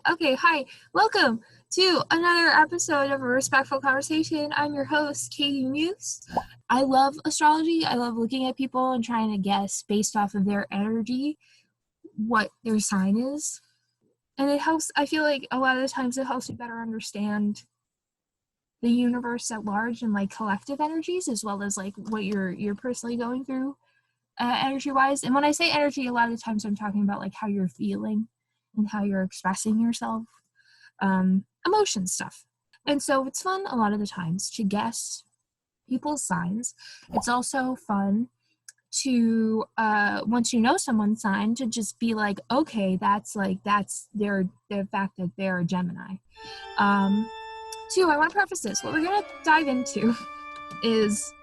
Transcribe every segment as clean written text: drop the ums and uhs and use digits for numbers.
Okay, hi. Welcome to another episode of A Respectful Conversation. I'm your host, Katie Muse. I love astrology. I love looking at people and trying to guess based off of their energy what their sign is. And it helps, I feel like a lot of the times it helps me better understand the universe at large and like collective energies as well as like what you're personally going through energy wise. And when I say energy, a lot of the times I'm talking about like how you're feeling and how you're expressing yourself. Emotion stuff. And so it's fun a lot of the times to guess people's signs. It's also fun to once you know someone's sign to just be like, okay, that's their the fact that they're a Gemini. Two, I want to preface this. What we're gonna dive into is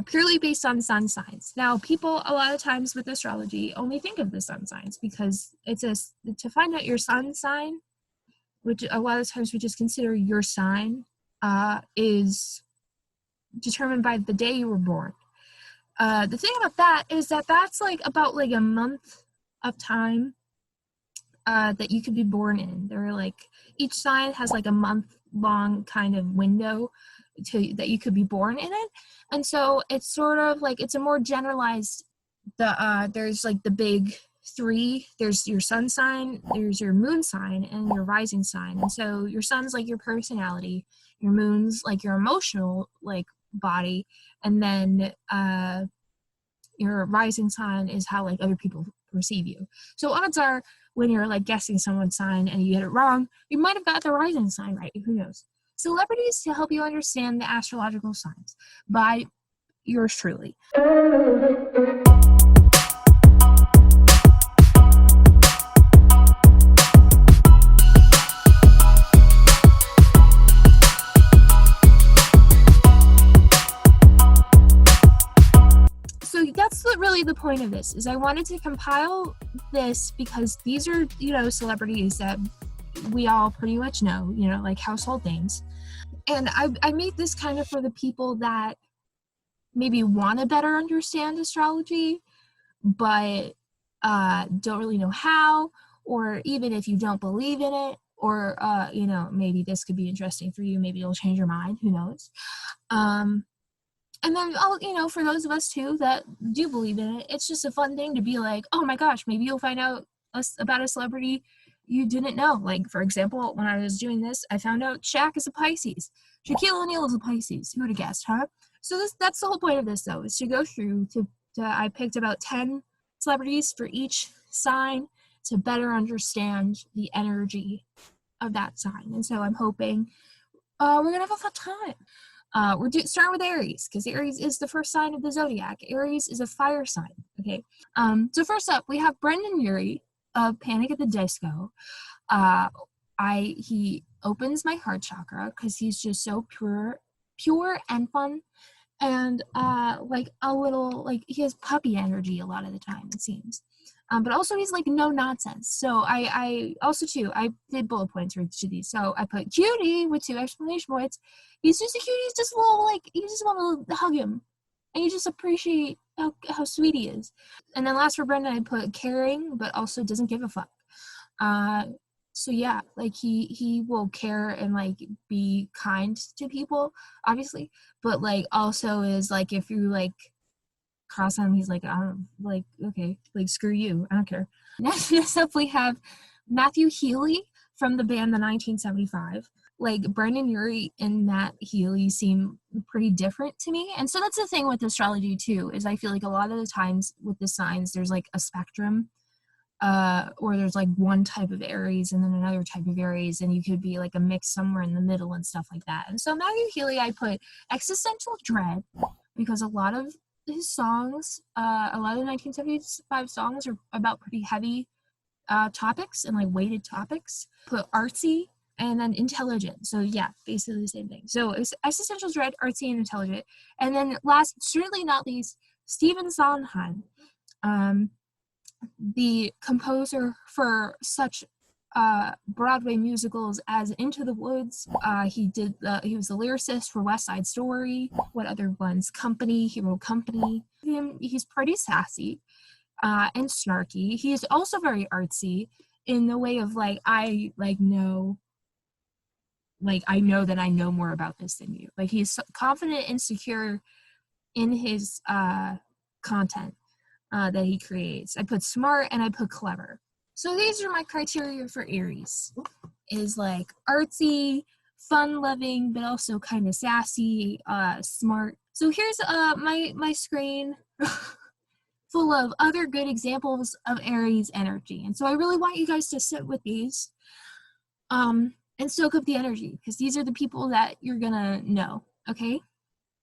purely based on sun signs. Now, people a lot of times with astrology only think of the sun signs because to find out your sun sign, which a lot of times we just consider your sign, is determined by the day you were born. The thing about that is that that's like about like a month of time that you could be born in. They're like each sign has like a month long kind of window that you could be born in it, and so it's sort of like it's a more generalized. There's like the big three. There's your sun sign, there's your moon sign, and your rising sign. And so your sun's like your personality, your moon's like your emotional like body, and then your rising sign is how like other people perceive you. So odds are when you're like guessing someone's sign and you get it wrong, you might have got the rising sign right. Who knows? Celebrities to help you understand the astrological signs by yours truly. So that's really the point of this, is I wanted to compile this because these are, celebrities that we all pretty much know, like household names. And I made this kind of for the people that maybe want to better understand astrology, but don't really know how, or even if you don't believe in it, or, maybe this could be interesting for you. Maybe it'll change your mind. Who knows? And then, for those of us too that do believe in it, it's just a fun thing to be like, oh my gosh, maybe you'll find out about a celebrity you didn't know. Like, for example, when I was doing this, I found out Shaq is a Pisces. Shaquille O'Neal is a Pisces. Who would have guessed, huh? So that's the whole point of this, though, is to go through I picked about 10 celebrities for each sign to better understand the energy of that sign. And so I'm hoping we're going to have a fun time. We're starting with Aries, because Aries is the first sign of the zodiac. Aries is a fire sign, okay? So first up, we have Brendan Urie of Panic at the Disco. He opens my heart chakra because he's just so pure and fun, and like a little, like, he has puppy energy a lot of the time, it seems. But also he's like no nonsense. So I also too, I did bullet points for each of these. So I put cutie with 2 exclamation points. He's just a cutie. He's just a little, like, you just want to hug him. And you just appreciate how sweet he is. And then last for Brendan, I put caring, but also doesn't give a fuck. So yeah, like he will care and like be kind to people, obviously. But like also is like, if you like cross him, he's like, like, okay, like, screw you, I don't care. Next up, we have Matthew Healy from the band The 1975. Like, Brendan Urie and Matt Healy seem pretty different to me. And so that's the thing with astrology too, is I feel like a lot of the times with the signs, there's like a spectrum, or there's like one type of Aries and then another type of Aries, and you could be like a mix somewhere in the middle and stuff like that. And so Matthew Healy, I put existential dread, because a lot of his songs, a lot of the 1975 songs are about pretty heavy topics and like weighted topics. Put artsy and then intelligent. So yeah, basically the same thing. So it's existential dread, artsy, and intelligent. And then last, certainly not least, Stephen Sondheim, the composer for such Broadway musicals as Into the Woods. He was the lyricist for West Side Story. What other ones? Company. He wrote Company. He's pretty sassy and snarky. He is also very artsy in the way of like, I know that I know more about this than you. Like, he's confident and secure in his content that he creates. I put smart and I put clever. So these are my criteria for Aries. Is like artsy, fun-loving, but also kind of sassy, smart. So here's my screen full of other good examples of Aries energy. And so I really want you guys to sit with these and soak up the energy, because these are the people that you're gonna know, okay?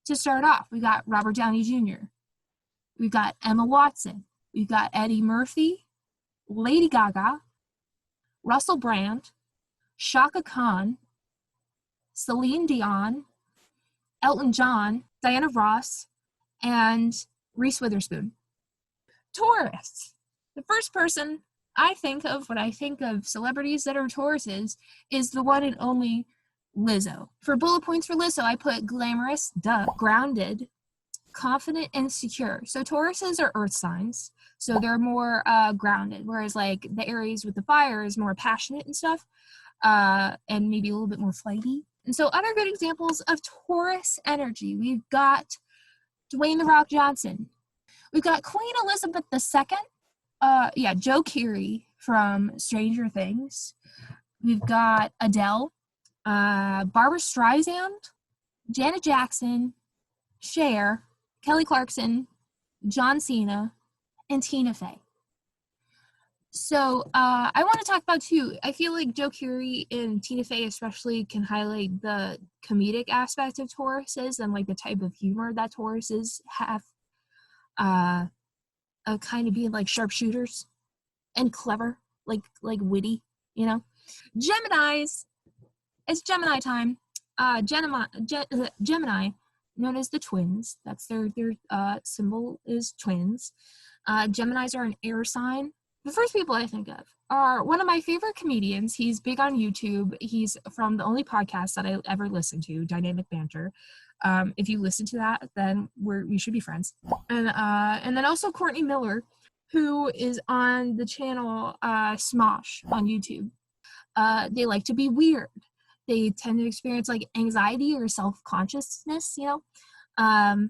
To start off, we got Robert Downey Jr., we've got Emma Watson, we've got Eddie Murphy, Lady Gaga, Russell Brand, Shaka Khan, Celine Dion, Elton John, Diana Ross, and Reese Witherspoon. Taurus. The first person I think of when I think of celebrities that are Tauruses is the one and only Lizzo. For bullet points for Lizzo, I put glamorous, grounded, confident, and secure. So Tauruses are earth signs, so they're more grounded, whereas like the Aries with the fire is more passionate and stuff, and maybe a little bit more flighty. And so other good examples of Taurus energy, we've got Dwayne "The Rock" Johnson. We've got Queen Elizabeth II. Joe Keery from Stranger Things. We've got Adele, Barbara Streisand, Janet Jackson, Cher, Kelly Clarkson, John Cena, and Tina Fey. So I want to talk about too, I feel like Joe Keery and Tina Fey especially can highlight the comedic aspect of Tauruses and like the type of humor that Tauruses have, of kind of being like sharpshooters and clever, like witty, you know. Geminis, it's Gemini time. Gemini, known as the twins, that's their symbol is twins. Geminis are an air sign. The first people I think of are one of my favorite comedians. He's big on YouTube. He's from the only podcast that I ever listened to, Dynamic Banter. If you listen to that, then we should be friends. And then also Courtney Miller, who is on the channel Smosh on YouTube. They like to be weird. They tend to experience like anxiety or self-consciousness, you know.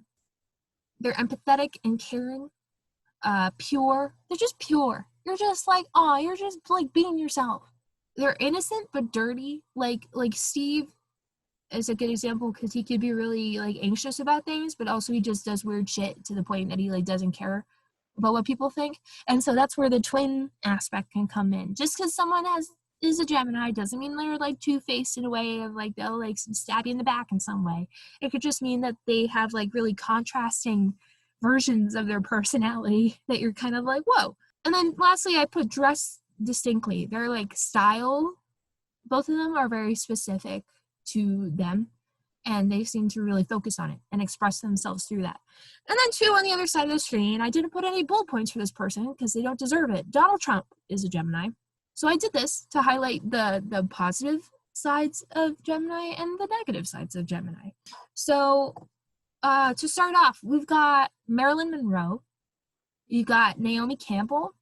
They're empathetic and caring, pure. They're just pure. You're just like, oh, you're just like being yourself. They're innocent but dirty. Like Steve is a good example because he could be really like anxious about things, but also he just does weird shit to the point that he like doesn't care about what people think. And so that's where the twin aspect can come in. Just because someone is a Gemini doesn't mean they're like two-faced in a way of like they'll like stab you in the back in some way. It could just mean that they have like really contrasting versions of their personality that you're kind of like, whoa. And then lastly, I put dress distinctly. They're like style. Both of them are very specific to them, and they seem to really focus on it and express themselves through that. And then two on the other side of the screen, I didn't put any bullet points for this person because they don't deserve it. Donald Trump is a Gemini. So I did this to highlight the positive sides of Gemini and the negative sides of Gemini. So to start off, we've got Marilyn Monroe. You've got Naomi Campbell.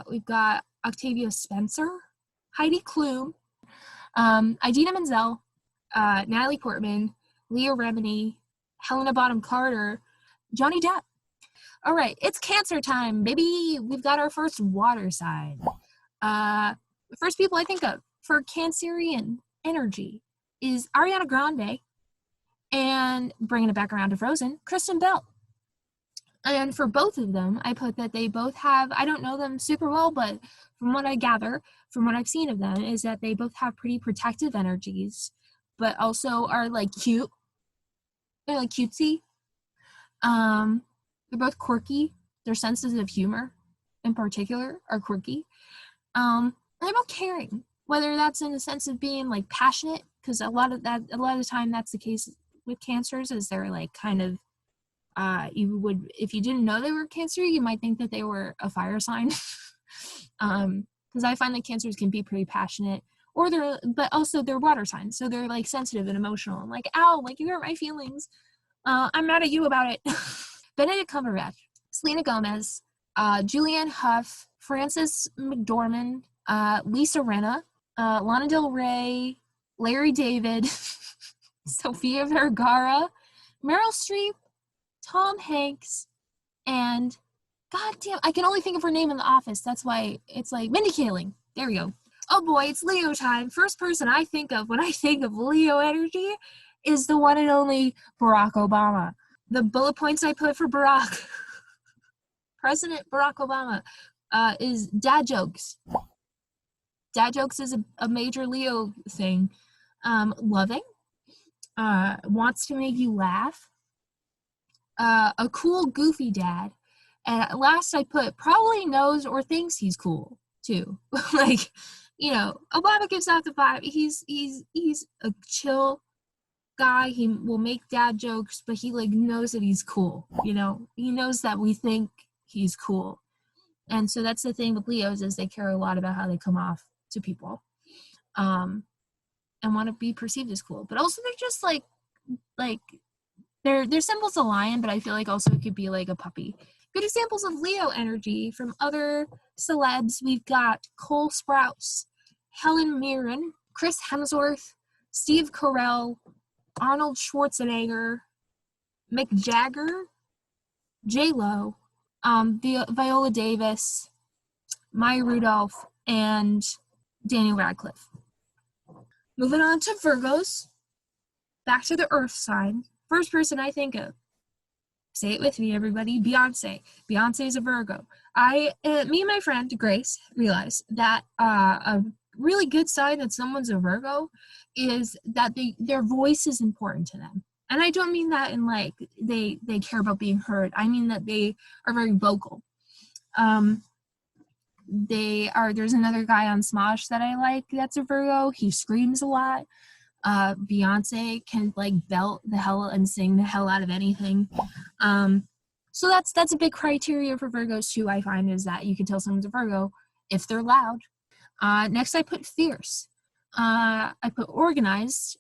We've got Octavia Spencer, Heidi Klum, Idina Menzel, Natalie Portman, Leah Remini, Helena Bonham Carter, Johnny Depp. All right, it's Cancer time, baby. We've got our first water sign. The first people I think of for Cancerian energy is Ariana Grande, and bringing it back around to Frozen, Kristen Bell. And for both of them, I put that they both have, I don't know them super well, but from what I gather, from what I've seen of them, is that they both have pretty protective energies, but also are like cute. They're like cutesy. They're both quirky. Their senses of humor, in particular, are quirky. And they're both caring, whether that's in the sense of being like passionate, because a lot of the time that's the case with Cancers, is they're like kind of, you would, if you didn't know they were Cancer, you might think that they were a fire sign. Because I find that Cancers can be pretty passionate, but also they're water signs, so they're like sensitive and emotional. I'm like, ow, like you hurt my feelings. I'm mad at you about it. Benedict Cumberbatch, Selena Gomez, Julianne Hough, Frances McDormand, Lisa Rinna, Lana Del Rey, Larry David, Sofia Vergara, Meryl Streep, Tom Hanks, and goddamn, I can only think of her name in The Office. That's why it's like Mindy Kaling. There we go. Oh boy, it's Leo time. First person I think of when I think of Leo energy is the one and only Barack Obama. The bullet points I put for Barack, President Barack Obama, is dad jokes. Dad jokes is a major Leo thing. Loving, wants to make you laugh, a cool, goofy dad. And at last I put probably knows or thinks he's cool too. Like, Obama gives out the vibe. He's a chill guy. He will make dad jokes, but he like knows that he's cool. He knows that we think he's cool. And so that's the thing with Leos, is they care a lot about how they come off to people, and want to be perceived as cool. But also they're just like their symbol's a lion, but I feel like also it could be like a puppy. Good examples of Leo energy from other celebs. We've got Cole Sprouse, Helen Mirren, Chris Hemsworth, Steve Carell, Arnold Schwarzenegger, Mick Jagger, J-Lo, Viola Davis, Maya Rudolph, and Daniel Radcliffe. Moving on to Virgos. Back to the Earth sign. First person I think of. Say it with me, everybody. Beyonce. Beyonce is a Virgo. Me and my friend Grace realized that a really good sign that someone's a Virgo is that their voice is important to them. And I don't mean that in like they care about being heard. I mean that they are very vocal. There's another guy on Smosh that I like that's a Virgo. He screams a lot. Beyonce can like belt the hell and sing the hell out of anything. So that's a big criteria for Virgos too, I find, is that you can tell someone's a Virgo if they're loud. Next I put fierce. I put organized.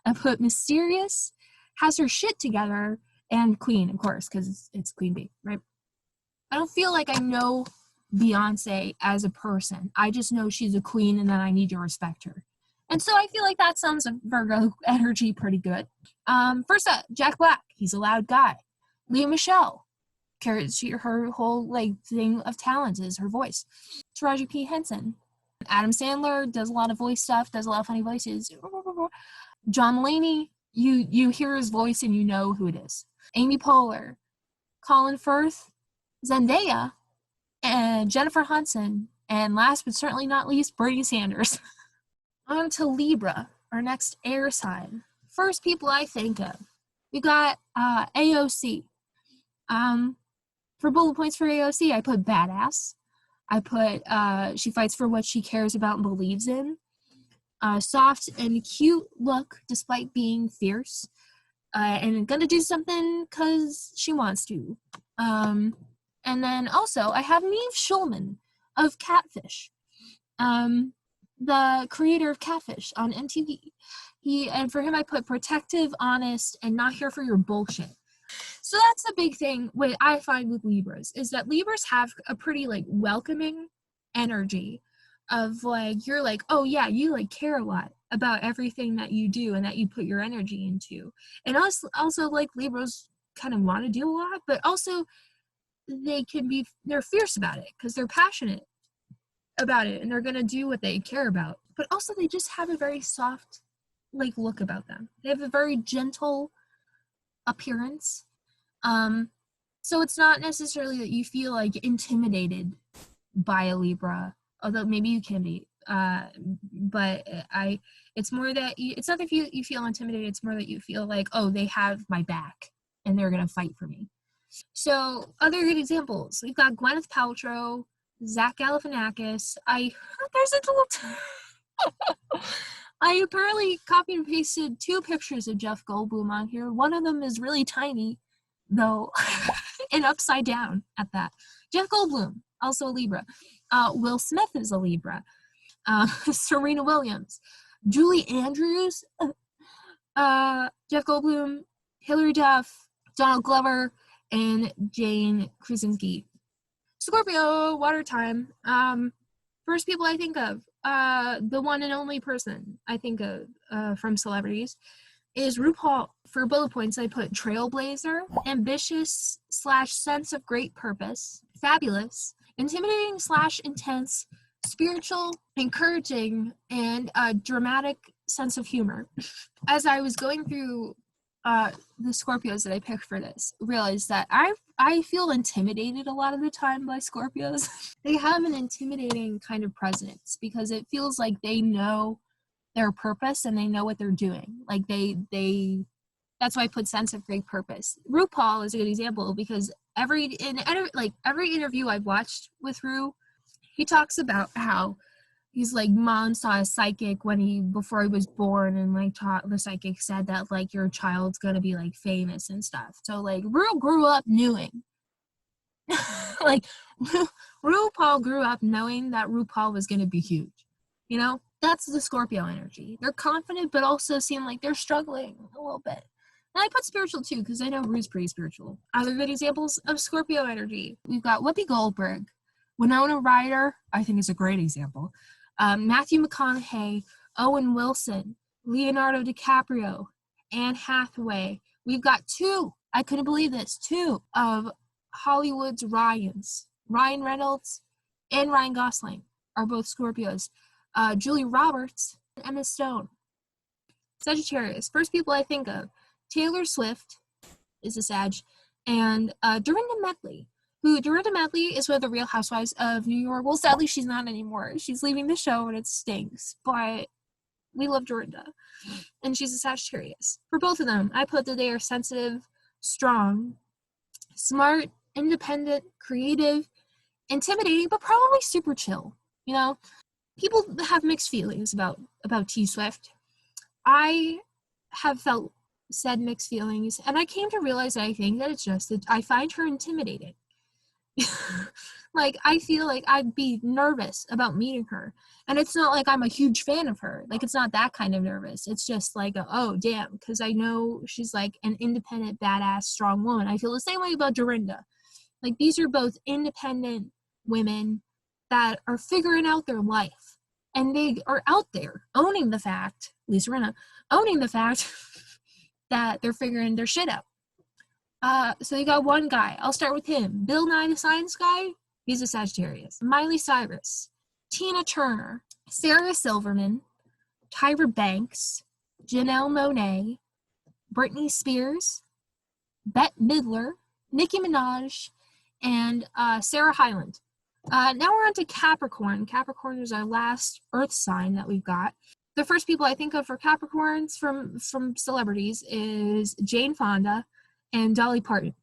I put mysterious, has her shit together, and queen, of course, because it's Queen Bee, right? I don't feel like I know Beyonce as a person. I just know she's a queen and that I need to respect her. And so I feel like that sums up Virgo energy pretty good. First up, Jack Black. He's a loud guy. Lea Michele. Her whole like thing of talent is her voice. Taraji P. Henson. Adam Sandler does a lot of voice stuff, does a lot of funny voices. John Mulaney, you hear his voice and you know who it is. Amy Poehler. Colin Firth. Zendaya. And Jennifer Hudson. And last but certainly not least, Bernie Sanders. On to Libra, our next air sign. First people I think of, we got AOC. For bullet points for AOC, I put badass. I put she fights for what she cares about and believes in. Soft and cute look despite being fierce. And gonna do something because she wants to. And then also, I have Neve Schulman of Catfish. The creator of Catfish on MTV. And for him I put protective, honest, and not here for your bullshit. So that's the big thing what I find with Libras, is that Libras have a pretty like welcoming energy of like, you're like, oh yeah, you like care a lot about everything that you do and that you put your energy into. And also like Libras kind of want to do a lot, but also they're fierce about it because they're passionate about it and they're going to do what they care about. But also they just have a very soft like look about them. They have a very gentle appearance. So it's not necessarily that you feel like intimidated by a Libra, although maybe you can be. But it's more that it's not that you feel intimidated, it's more that you feel like, oh, they have my back and they're going to fight for me. So other good examples, we've got Gwyneth Paltrow, Zach Galifianakis. I apparently copied and pasted 2 pictures of Jeff Goldblum on here. One of them is really tiny, though, and upside down at that. Jeff Goldblum, also a Libra. Will Smith is a Libra. Serena Williams. Julie Andrews. Jeff Goldblum. Hilary Duff. Donald Glover. And Jane Krasinski. Scorpio, water time. First people I think of, the one and only person I think of from celebrities is RuPaul. For bullet points, I put trailblazer, ambitious / sense of great purpose, fabulous, intimidating / intense, spiritual, encouraging, and a dramatic sense of humor. As I was going through the Scorpios that I picked for this, realized that I feel intimidated a lot of the time by Scorpios. They have an intimidating kind of presence because it feels like they know their purpose and they know what they're doing. Like they that's why I put sense of great purpose. RuPaul is a good example because every interview I've watched with Ru, he talks about how he's like, mom saw a psychic before he was born, and like the psychic said that like your child's gonna be like famous and stuff. So like Ru grew up knowing like RuPaul grew up knowing that RuPaul was gonna be huge. You know, that's the Scorpio energy. They're confident but also seem like they're struggling a little bit. And I put spiritual too because I know Ru's pretty spiritual. Other good examples of Scorpio energy, we've got Whoopi Goldberg, Winona Ryder, I think is a great example. Matthew McConaughey, Owen Wilson, Leonardo DiCaprio, Anne Hathaway. We've got two, I couldn't believe this, two of Hollywood's Ryans. Ryan Reynolds and Ryan Gosling are both Scorpios. Julia Roberts and Emma Stone. Sagittarius, first people I think of, Taylor Swift is a Sag, and Dorinda Medley. Dorinda Medley is one of the Real Housewives of New York. Well, sadly, she's not anymore. She's leaving the show and it stinks, but we love Dorinda. And she's a Sagittarius. For both of them, I put that they are sensitive, strong, smart, independent, creative, intimidating, but probably super chill. You know, people have mixed feelings about T Swift. I have felt said mixed feelings, and I came to realize that I think that it's just that I find her intimidating. Like, I feel like I'd be nervous about meeting her. And it's not like I'm a huge fan of her. Like, it's not that kind of nervous. It's just like, oh, damn, because I know she's like an independent, badass, strong woman. I feel the same way about Dorinda. Like, these are both independent women that are figuring out their life. And they are out there owning the fact, Lisa Rinna, owning the fact that they're figuring their shit out. So you got one guy. I'll start with him. Bill Nye the Science Guy. He's a Sagittarius. Miley Cyrus. Tina Turner. Sarah Silverman. Tyra Banks. Janelle Monáe. Britney Spears. Bette Midler. Nicki Minaj. And Sarah Hyland. Now we're on to Capricorn. Capricorn is our last Earth sign that we've got. The first people I think of for Capricorns from celebrities is Jane Fonda and Dolly Parton.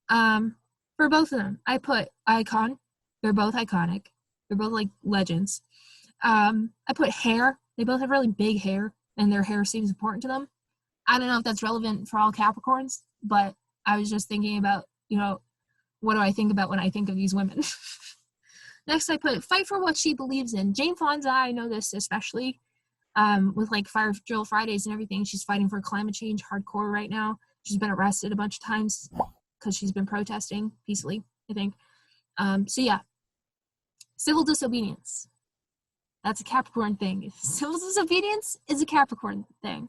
For both of them, I put icon. They're both iconic. They're both like legends. I put hair. They both have really big hair, and their hair seems important to them. I don't know if that's relevant for all Capricorns, but I was just thinking about, what do I think about when I think of these women? Next, I put fight for what she believes in. Jane Fonda, I know this especially, with like Fire Drill Fridays and everything. She's fighting for climate change hardcore right now. She's been arrested a bunch of times because she's been protesting peacefully, I think. So yeah, civil disobedience. That's a Capricorn thing. Civil disobedience is a Capricorn thing.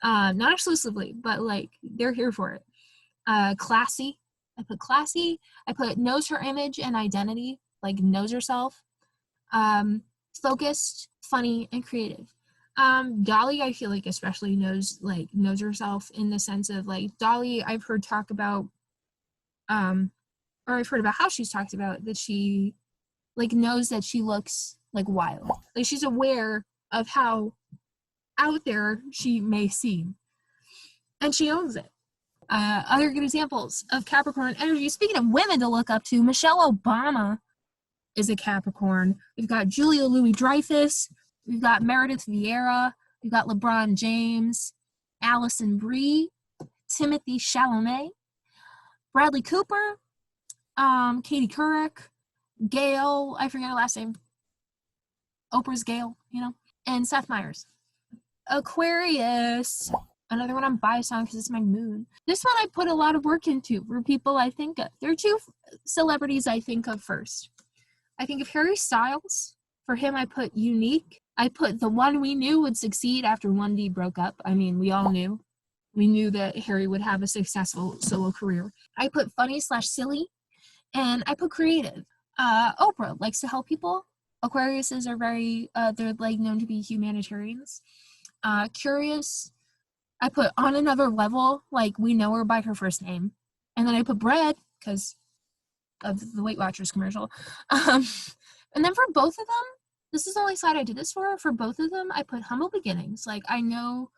Not exclusively, but like they're here for it. Classy. I put classy. I put knows her image and identity, like knows herself. Focused, funny, and creative. Dolly, I feel like especially knows herself in the sense of like Dolly, I've heard talk about, or I've heard about how she's talked about that she like knows that she looks like wild. Like she's aware of how out there she may seem. And she owns it. Other good examples of Capricorn energy. Speaking of women to look up to, Michelle Obama is a Capricorn. We've got Julia Louis-Dreyfus. We've got Meredith Vieira. We've got LeBron James, Allison Brie, Timothy Chalamet, Bradley Cooper, Katie Couric, Gail, I forget her last name, Oprah's Gail, and Seth Meyers. Aquarius, Another one I'm biased on because it's my moon. This one I put a lot of work into for people I think of. There are two celebrities I think of first. I think of Harry Styles. For him, I put unique. I put the one we knew would succeed after 1D broke up. I mean, we all knew. We knew that Harry would have a successful solo career. I put funny/silly, and I put creative. Oprah likes to help people. Aquariuses are very, they're like known to be humanitarians. Curious. I put on another level, like we know her by her first name. And then I put bread, because of the Weight Watchers commercial. And then for both of them, this is the only side I did this for. For both of them, I put humble beginnings. Like I know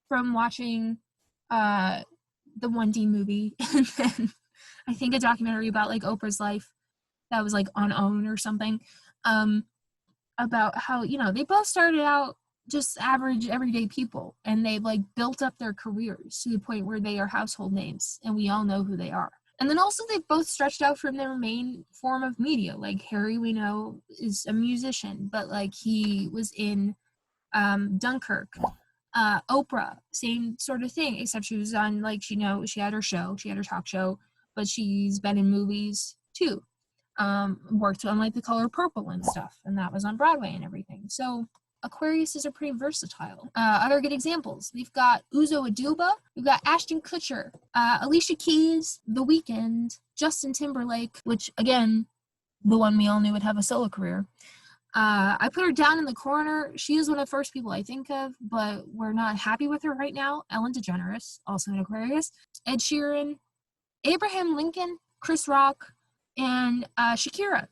from watching the 1D movie, and then I think a documentary about like Oprah's life that was like on OWN or something, about how, you know, they both started out just average everyday people, and they've like built up their careers to the point where they are household names and we all know who they are. And then also they've both stretched out from their main form of media. Like Harry, we know, is a musician, but like he was in Dunkirk. Oprah, same sort of thing, except she was on, like, she had her show, she had her talk show, but she's been in movies too. Worked on like The Color Purple and stuff, and that was on Broadway and everything. So Aquariuses are pretty versatile. Other good examples, we've got Uzo Aduba, we've got Ashton Kutcher, Alicia Keys, The Weeknd, Justin Timberlake, which again, the one we all knew would have a solo career. I put her down in the corner. She is one of the first people I think of, but we're not happy with her right now. Ellen DeGeneres, also an Aquarius. Ed Sheeran, Abraham Lincoln, Chris Rock, and Shakira.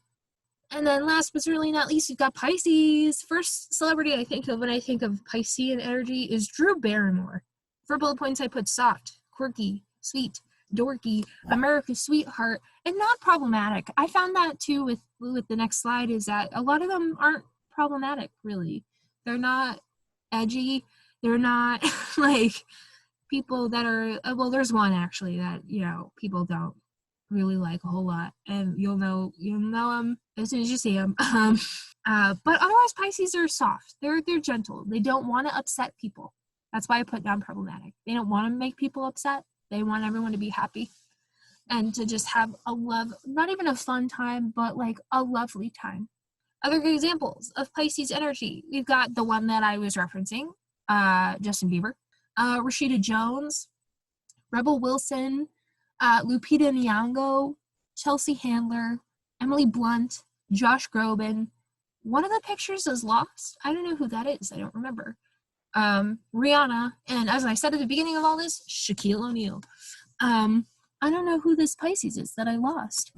And then last but certainly not least, we've got Pisces. First celebrity I think of when I think of Piscean energy is Drew Barrymore. For bullet points, I put soft, quirky, sweet, dorky, America's sweetheart, and not problematic. I found that too with the next slide, is that a lot of them aren't problematic, really. They're not edgy. They're not like people that are, well, there's one actually that, you know, people don't really like a whole lot, and you'll know them as soon as you see them. But otherwise, Pisces are soft. They're gentle. They don't want to upset people. That's why I put down problematic. They don't want to make people upset. They want everyone to be happy and to just have a love, not even a fun time, but like a lovely time. Other good examples of Pisces energy, we've got the one that I was referencing, Justin Bieber, Rashida Jones, Rebel Wilson, Lupita Nyong'o, Chelsea Handler, Emily Blunt, Josh Groban. One of the pictures is lost. I don't know who that is. I don't remember. Rihanna, and as I said at the beginning of all this, Shaquille O'Neal. I don't know who this Pisces is that I lost.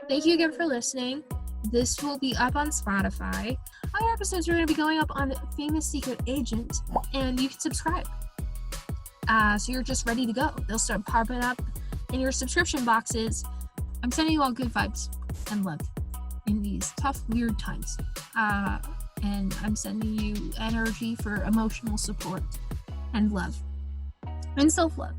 Thank you again for listening. This will be up on Spotify. Other episodes are going to be going up on Famous Secret Agent, and you can subscribe. So you're just ready to go. They'll start popping up in your subscription boxes. I'm sending you all good vibes and love in these tough, weird times. And I'm sending you energy for emotional support and love and self-love.